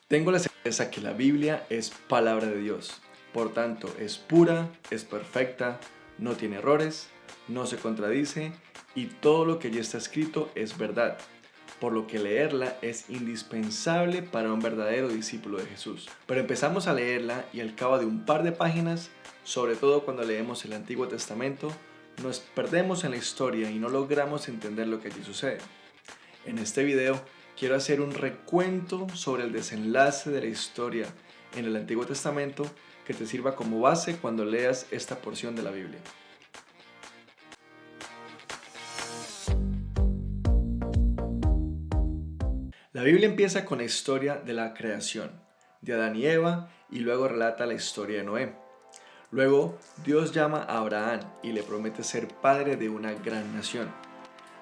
Tengo la certeza que la Biblia es palabra de Dios. Por tanto, es pura, es perfecta, no tiene errores, no se contradice y todo lo que allí está escrito es verdad. Por lo que leerla es indispensable para un verdadero discípulo de Jesús. Pero empezamos a leerla y al cabo de un par de páginas, sobre todo cuando leemos el Antiguo Testamento, nos perdemos en la historia y no logramos entender lo que allí sucede. En este video quiero hacer un recuento sobre el desenlace de la historia en el Antiguo Testamento que te sirva como base cuando leas esta porción de la Biblia. La Biblia empieza con la historia de la creación, de Adán y Eva, y luego relata la historia de Noé. Luego, Dios llama a Abraham y le promete ser padre de una gran nación.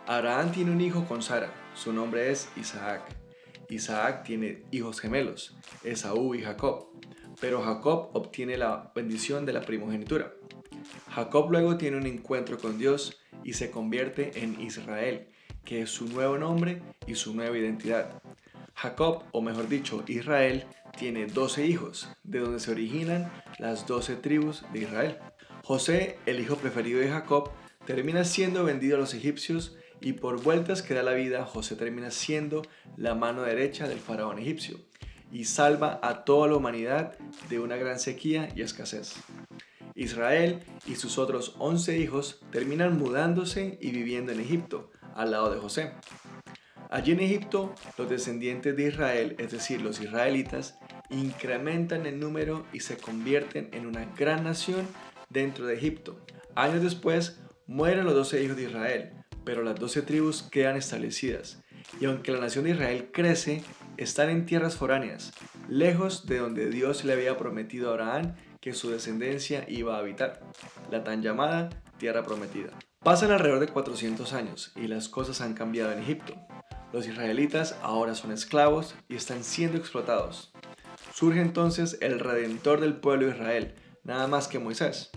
Abraham tiene un hijo con Sara, su nombre es Isaac. Isaac tiene hijos gemelos, Esaú y Jacob, pero Jacob obtiene la bendición de la primogenitura. Jacob luego tiene un encuentro con Dios y se convierte en Israel, que es su nuevo nombre y su nueva identidad. Jacob, o mejor dicho, Israel, tiene 12 hijos, de donde se originan las 12 tribus de Israel. José, el hijo preferido de Jacob, termina siendo vendido a los egipcios y por vueltas que da la vida, José termina siendo la mano derecha del faraón egipcio y salva a toda la humanidad de una gran sequía y escasez. Israel y sus otros 11 hijos terminan mudándose y viviendo en Egipto, al lado de José. Allí en Egipto, los descendientes de Israel, es decir, los israelitas, incrementan en número y se convierten en una gran nación dentro de Egipto. Años después, mueren los 12 hijos de Israel, pero las 12 tribus quedan establecidas, y aunque la nación de Israel crece, están en tierras foráneas, lejos de donde Dios le había prometido a Abraham que su descendencia iba a habitar, la tan llamada Tierra Prometida. Pasan alrededor de 400 años y las cosas han cambiado en Egipto. Los israelitas ahora son esclavos y están siendo explotados. Surge entonces el redentor del pueblo de Israel, nada más que Moisés.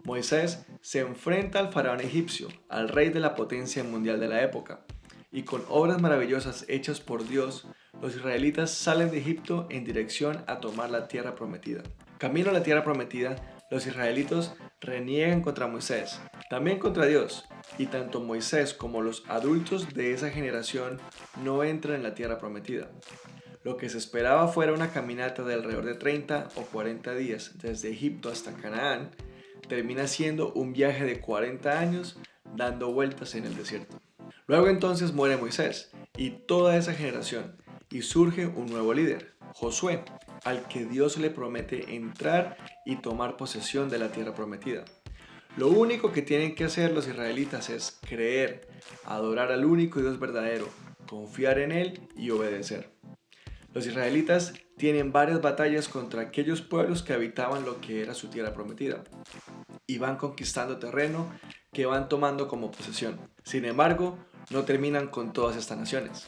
Moisés se enfrenta al faraón egipcio, al rey de la potencia mundial de la época, y con obras maravillosas hechas por Dios, los israelitas salen de Egipto en dirección a tomar la tierra prometida. Camino a la tierra prometida, los israelitas reniegan contra Moisés, también contra Dios, y tanto Moisés como los adultos de esa generación no entran en la tierra prometida. Lo que se esperaba fuera una caminata de alrededor de 30 o 40 días desde Egipto hasta Canaán, termina siendo un viaje de 40 años dando vueltas en el desierto. Luego entonces muere Moisés y toda esa generación y surge un nuevo líder, Josué, al que Dios le promete entrar y tomar posesión de la tierra prometida. Lo único que tienen que hacer los israelitas es creer, adorar al único Dios verdadero, confiar en Él y obedecer. Los israelitas tienen varias batallas contra aquellos pueblos que habitaban lo que era su tierra prometida y van conquistando terreno que van tomando como posesión. Sin embargo, no terminan con todas estas naciones.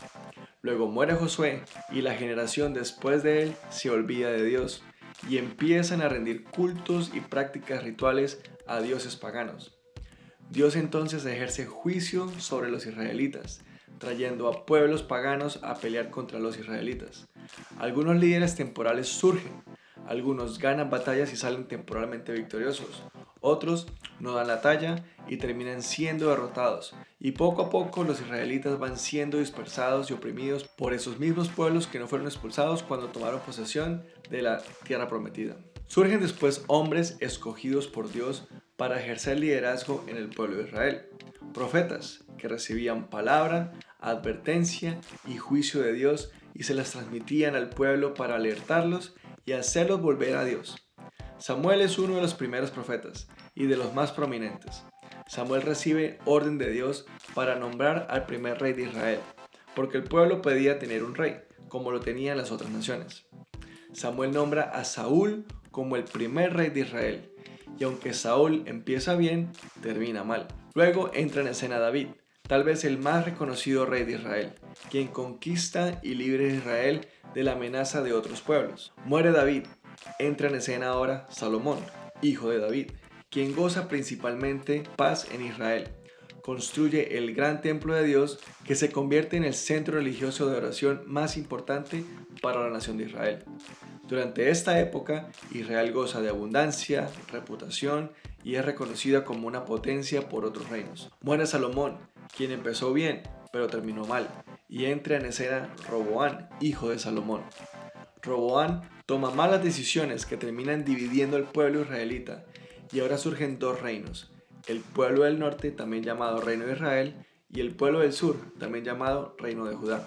Luego muere Josué y la generación después de él se olvida de Dios y empiezan a rendir cultos y prácticas rituales a dioses paganos. Dios entonces ejerce juicio sobre los israelitas, trayendo a pueblos paganos a pelear contra los israelitas. Algunos líderes temporales surgen, algunos ganan batallas y salen temporalmente victoriosos, otros no dan la talla y terminan siendo derrotados, y poco a poco los israelitas van siendo dispersados y oprimidos por esos mismos pueblos que no fueron expulsados cuando tomaron posesión de la tierra prometida. Surgen después hombres escogidos por Dios para ejercer liderazgo en el pueblo de Israel, profetas que recibían palabra, advertencia y juicio de Dios y se las transmitían al pueblo para alertarlos y hacerlos volver a Dios. Samuel es uno de los primeros profetas y de los más prominentes. Samuel recibe orden de Dios para nombrar al primer rey de Israel, porque el pueblo pedía tener un rey, como lo tenían las otras naciones. Samuel nombra a Saúl como el primer rey de Israel, y aunque Saúl empieza bien, termina mal. Luego entra en escena David, tal vez el más reconocido rey de Israel, quien conquista y libera a Israel de la amenaza de otros pueblos. Muere David, entra en escena ahora Salomón, hijo de David, quien goza principalmente paz en Israel, construye el gran templo de Dios que se convierte en el centro religioso de oración más importante para la nación de Israel. Durante esta época, Israel goza de abundancia, reputación y es reconocida como una potencia por otros reinos. Muere Salomón, quien empezó bien, pero terminó mal, y entra en escena Roboán, hijo de Salomón. Roboán toma malas decisiones que terminan dividiendo al pueblo israelita, y ahora surgen dos reinos, el pueblo del norte, también llamado Reino de Israel, y el pueblo del sur, también llamado Reino de Judá.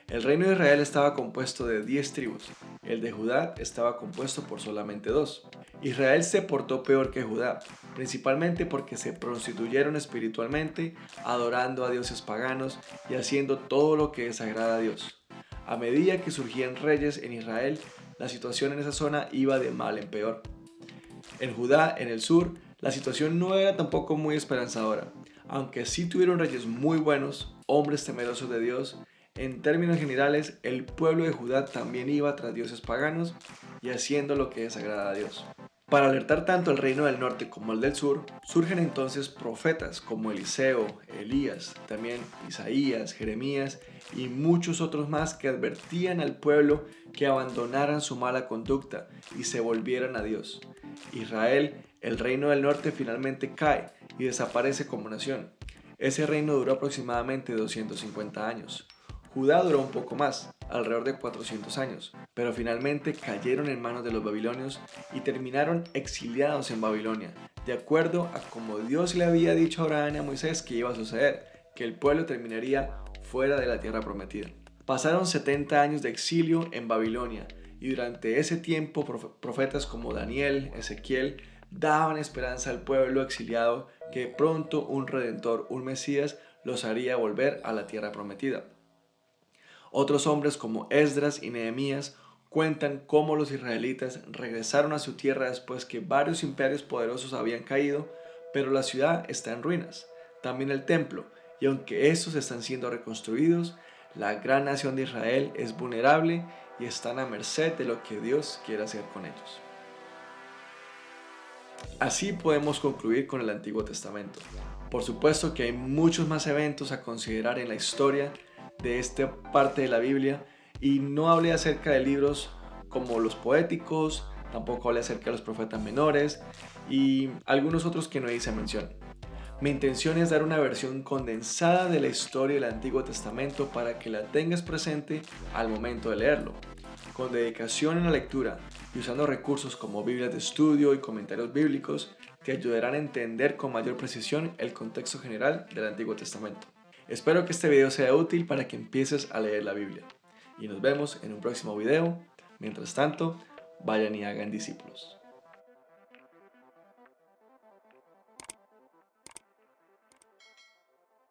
El reino de Israel estaba compuesto de 10 tribus, el de Judá estaba compuesto por solamente 2. Israel se portó peor que Judá, principalmente porque se prostituyeron espiritualmente, adorando a dioses paganos y haciendo todo lo que desagrada a Dios. A medida que surgían reyes en Israel, la situación en esa zona iba de mal en peor. En Judá, en el sur, la situación no era tampoco muy esperanzadora, aunque sí tuvieron reyes muy buenos, hombres temerosos de Dios. En términos generales, el pueblo de Judá también iba tras dioses paganos y haciendo lo que desagrada a Dios. Para alertar tanto al reino del norte como al del sur, surgen entonces profetas como Eliseo, Elías, también Isaías, Jeremías y muchos otros más que advertían al pueblo que abandonaran su mala conducta y se volvieran a Dios. Israel, el reino del norte, finalmente cae y desaparece como nación. Ese reino duró aproximadamente 250 años. Judá duró un poco más, alrededor de 400 años, pero finalmente cayeron en manos de los babilonios y terminaron exiliados en Babilonia, de acuerdo a como Dios le había dicho a Abraham y a Moisés que iba a suceder, que el pueblo terminaría fuera de la tierra prometida. Pasaron 70 años de exilio en Babilonia y durante ese tiempo profetas como Daniel, Ezequiel, daban esperanza al pueblo exiliado que pronto un redentor, un Mesías, los haría volver a la tierra prometida. Otros hombres como Esdras y Nehemías cuentan cómo los israelitas regresaron a su tierra después que varios imperios poderosos habían caído, pero la ciudad está en ruinas, también el templo, y aunque estos están siendo reconstruidos, la gran nación de Israel es vulnerable y están a merced de lo que Dios quiere hacer con ellos. Así podemos concluir con el Antiguo Testamento. Por supuesto que hay muchos más eventos a considerar en la historia de esta parte de la Biblia y no hablé acerca de libros como los poéticos, tampoco hablé acerca de los profetas menores y algunos otros que no hice mención. Mi intención es dar una versión condensada de la historia del Antiguo Testamento para que la tengas presente al momento de leerlo. Con dedicación en la lectura y usando recursos como Biblias de estudio y comentarios bíblicos, te ayudarán a entender con mayor precisión el contexto general del Antiguo Testamento. Espero que este video sea útil para que empieces a leer la Biblia. Y nos vemos en un próximo video. Mientras tanto, vayan y hagan discípulos.